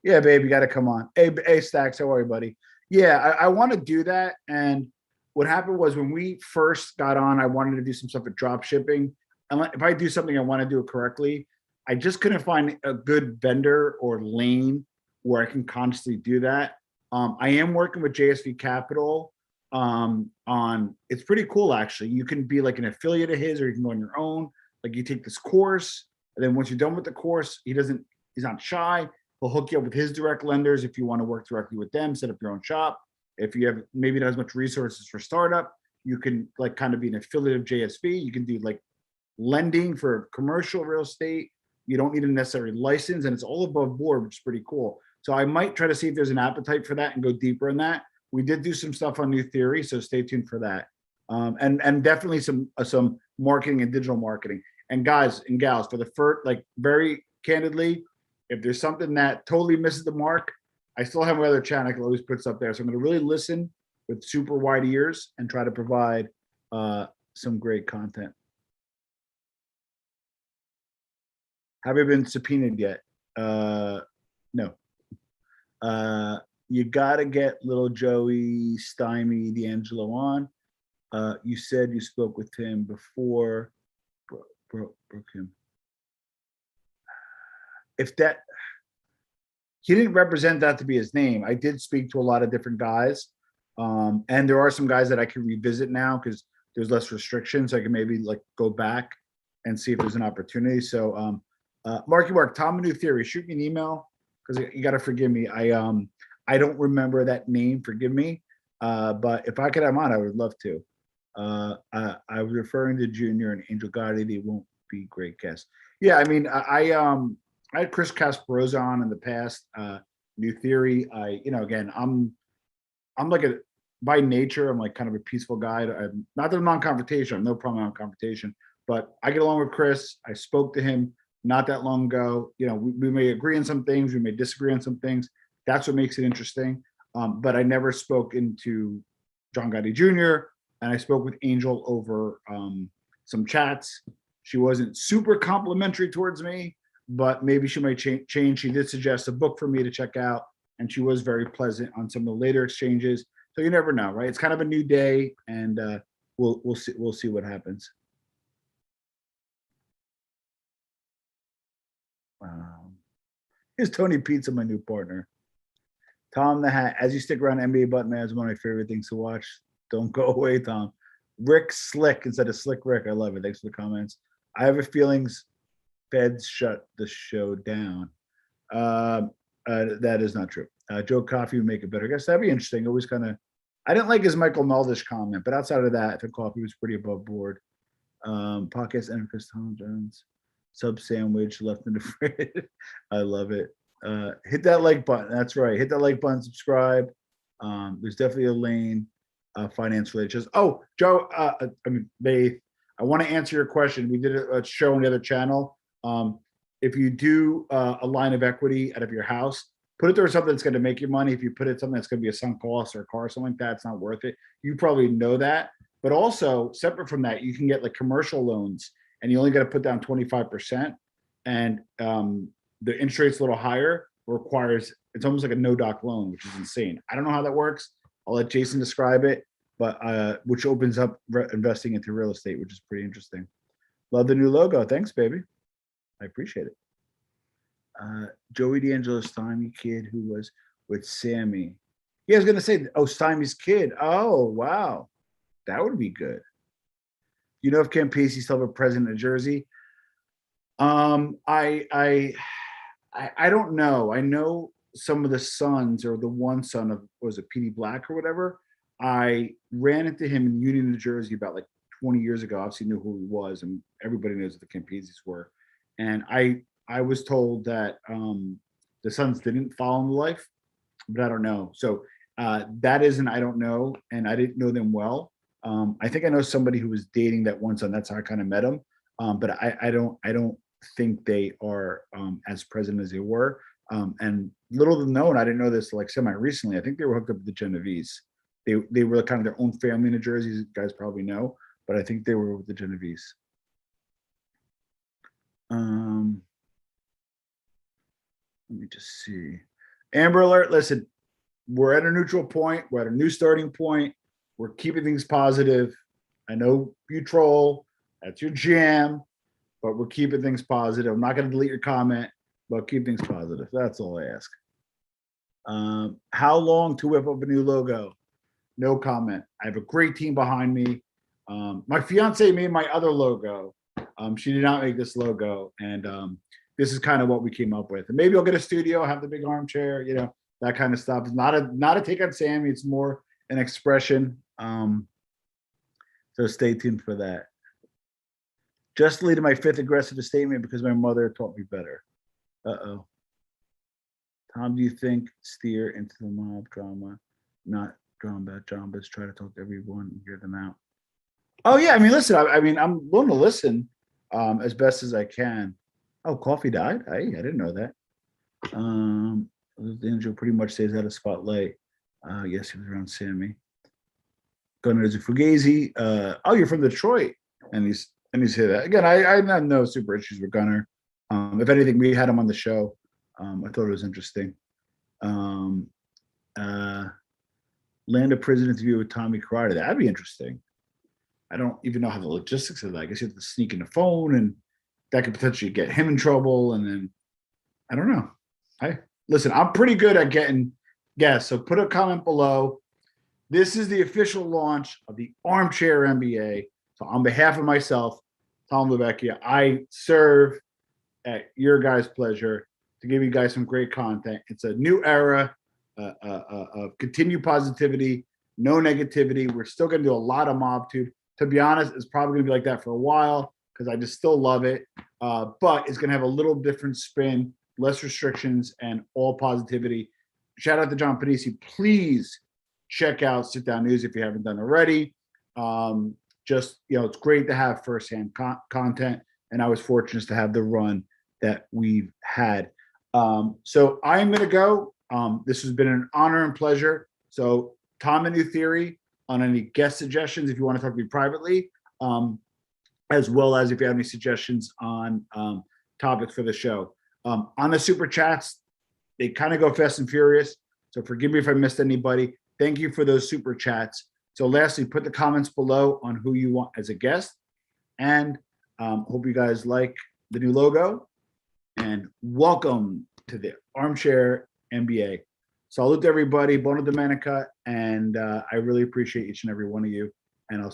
[SPEAKER 1] yeah, babe, you got to come on. Hey, Stacks, how are you, buddy? Yeah, I want to do that. And what happened was when we first got on, I wanted to do some stuff with drop shipping. If I do something, I want to do it correctly. I just couldn't find a good vendor or lane where I can constantly do that. I am working with JSV Capital on, it's pretty cool actually. You can be like an affiliate of his, or you can go on your own. Like you take this course, and then once you're done with the course, he's not shy. He'll hook you up with his direct lenders if you want to work directly with them, set up your own shop. If you have maybe not as much resources for startup, you can like kind of be an affiliate of JSV. You can do like lending for commercial real estate. You don't need a necessary license, and it's all above board, which is pretty cool. So I might try to see if there's an appetite for that and go deeper in that. We did do some stuff on New Theory, so stay tuned for that. And definitely some marketing and digital marketing. And guys and gals, for the first, like very candidly, if there's something that totally misses the mark, I still have my other channel I can always put stuff there. So I'm going to really listen with super wide ears and try to provide some great content. Have you been subpoenaed yet? No. You got to get little Joey Stymie D'Angelo on. You said you spoke with him before. Broke him. If that, he didn't represent that to be his name. I did speak to a lot of different guys. And there are some guys that I can revisit now because there's less restrictions. I can maybe like go back and see if there's an opportunity. So Marky Mark, Tom New Theory, shoot me an email because you got to forgive me. I don't remember that name. Forgive me. But if I could have him on, I would love to. I was referring to Junior and Angel Gotti. They won't be great guests. Yeah, I mean, I had Chris Casparosa on in the past. New Theory. Again, I'm like by nature, I'm like kind of a peaceful guy. Not that I'm non-confrontation. I have no problem on confrontation, but I get along with Chris. I spoke to him not that long ago. We may agree on some things. We may disagree on some things. That's what makes it interesting. But I never spoke into John Gotti Jr. And I spoke with Angel over some chats. She wasn't super complimentary towards me, but maybe she might change. She did suggest a book for me to check out, and she was very pleasant on some of the later exchanges. So you never know, right? It's kind of a new day, and we'll see what happens. Here's Tony Pizza, my new partner. Tom the Hat, as you stick around, MBA Button Man is one of my favorite things to watch. Don't go away, Tom. Rick Slick instead of Slick Rick. I love it. Thanks for the comments. I have a feelings Feds shut the show down. That is not true. Joe Coffey would make it better. I guess that'd be interesting. Always kind of, I didn't like his Michael Naldish comment, but outside of that, I think Coffey was pretty above board. Podcast and Chris Tom Jones, sub sandwich left in the fridge. I love it. Hit that like button. That's right. Hit that like button. Subscribe. There's definitely a lane. Finance related. Oh, Joe. Faith. I want to answer your question. We did a show on the other channel. If you do a line of equity out of your house, put it towards something that's going to make you money. If you put it something that's going to be a sunk cost or a car or something like that, it's not worth it. You probably know that. But also, separate from that, you can get like commercial loans, and you only got to put down 25%, and the interest rate's a little higher. Requires, it's almost like a no-doc loan, which is insane. I don't know how that works. I'll let Jason describe it, but which opens up investing into real estate, which is pretty interesting. Love the new logo. Thanks, baby. I appreciate it. Joey D'Angelo's Stymie kid who was with Sammy. Yeah, I was gonna say, oh, Stymie's kid. Oh, wow, that would be good. You know if Ken Pacey still have a president of Jersey? I don't know. I know some of the sons, or the one son of, was it Petey Black or whatever. I ran into him in Union, New Jersey about like 20 years ago. Obviously knew who he was, and everybody knows what the Campeses were. And I was told that the sons didn't follow in life, but I don't know. So that is an I don't know, and I didn't know them well. I think I know somebody who was dating that one son. That's how I kind of met him. But I don't think they are as present as they were. And little known, I didn't know this like semi recently. I think they were hooked up with the Genovese. They were kind of their own family in New Jersey. You guys probably know, but I think they were with the Genovese. Let me just see. Amber Alert. Listen, we're at a neutral point. We're at a new starting point. We're keeping things positive. I know you troll. That's your jam, but we're keeping things positive. I'm not going to delete your comment, but keep things positive. That's all I ask. How long to whip up a new logo? No comment. I have a great team behind me. My fiance made my other logo. She did not make this logo, and this is kind of what we came up with. And maybe I'll get a studio, have the big armchair, you know, that kind of stuff. It's not a take on Sammy. It's more an expression. So stay tuned for that. Just deleted my 5th aggressive statement because my mother taught me better. Uh-oh. Tom, do you think steer into the mob drama, not drama, but try to talk to everyone and hear them out? Oh yeah, I mean, listen, I mean, I'm willing to listen as best as I can. Oh, Coffee died? I didn't know that. Angel pretty much stays out of spotlight. Yes, he was around Sammy. Gunnar Fugazi. Oh, you're from Detroit, and he's here. That again. I have no super issues with Gunnar. If anything, we had him on the show. I thought it was interesting. Land of prison interview with Tommy Karate. That'd be interesting. I don't even know how the logistics of that. I guess you have to sneak in the phone, and that could potentially get him in trouble. And then I don't know. Listen, I'm pretty good at getting guests. So put a comment below. This is the official launch of the Armchair MBA. So on behalf of myself, Tom LeVecchia, I serve at your guys' pleasure to give you guys some great content. It's a new era of continued positivity, no negativity. We're still going to do a lot of MobTube. To be honest, it's probably going to be like that for a while because I just still love it. But it's going to have a little different spin, less restrictions, and all positivity. Shout out to John Panisi. Please check out Sit Down News if you haven't done already. Just, you know, it's great to have firsthand content, and I was fortunate to have the run that we've had. So I'm going to go. This has been an honor and pleasure. So Tom, a new theory on any guest suggestions, if you want to talk to me privately, as well as if you have any suggestions on topics for the show. On the super chats, they kind of go fast and furious. So forgive me if I missed anybody. Thank you for those super chats. So lastly, put the comments below on who you want as a guest. And hope you guys like the new logo. And welcome to the Armchair MBA. Salute to everybody. Buona domenica. And I really appreciate each and every one of you.